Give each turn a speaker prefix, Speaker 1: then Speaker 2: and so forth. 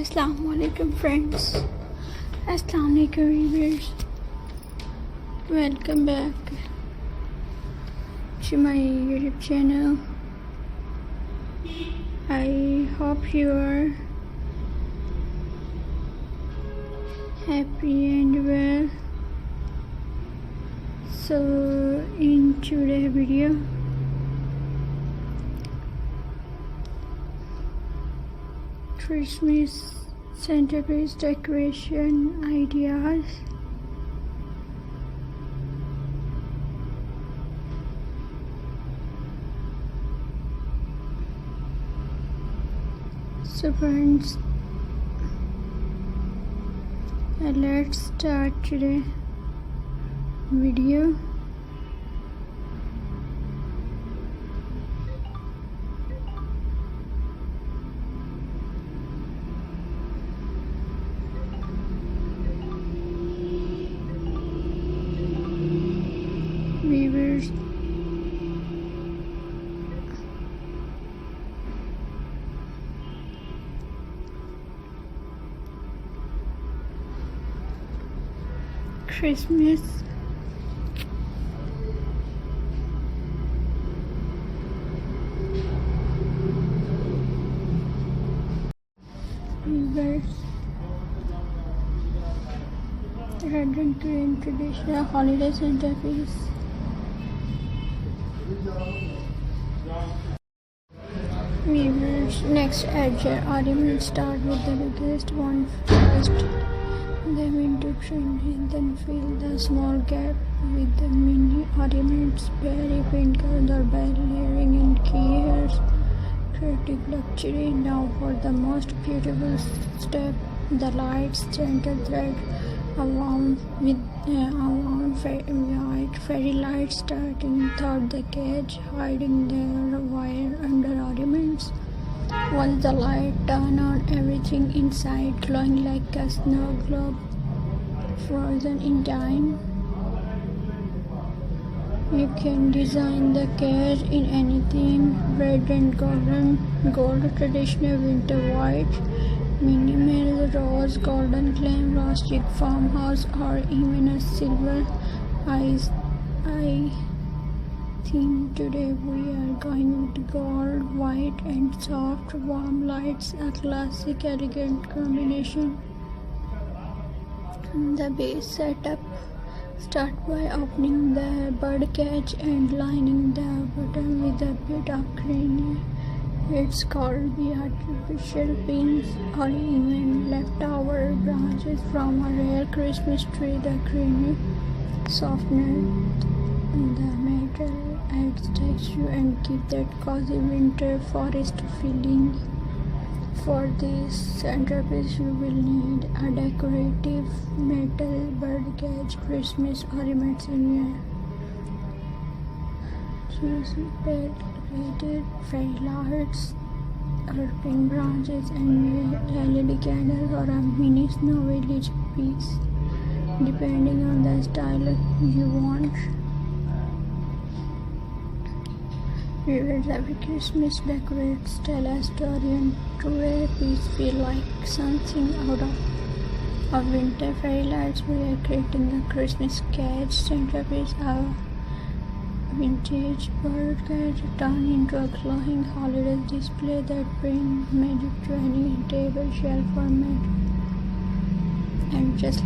Speaker 1: Assalamualaikum friends. Assalamualaikum viewers. Welcome back to my YouTube channel. I hope you are happy and well. So in today's video Christmas centerpiece decoration ideas. So friends, let's start today video. Viewers, Christmas viewers, red and green traditional holiday centerpiece. Viewers, next add your ornament. Start with the biggest one first, them into trendy, then fill the small gap with the mini ornaments. Berry pincone or bell layering and key hairs, creative luxury. Now for the most beautiful step, the lights, gentle thread along with white fairy lights starting through the cage, hiding their wire under ornaments. Once the light turn on, everything inside glowing like a snow globe frozen in time. You can design the cage in any theme: red and gold, traditional winter white, minimal rose, golden glam, rustic farmhouse, or even a silver eyes. I think today we are going with gold, white, and soft warm lights, a classic elegant combination. The base setup: start by opening the bird cage and lining the bottom with a bit of green. It's called the artificial pins or even leftover branches from a rare Christmas tree. The creamy softness the metal adds texture and keep that cozy winter forest feeling. For this centerpiece, you will need a decorative metal bird cage, Christmas ornaments in your decorated fairy lights, pink branches, and LED candles, or a mini snow village piece, depending on the style you want. Viewers, every Christmas decorates tell a story, and to a piece feel like something out of winter. Fairy lights, we are creating a Christmas cage centerpiece, a vintage bird cage turned into a glowing holiday display that brings magic to any table, shelf, or mat. And just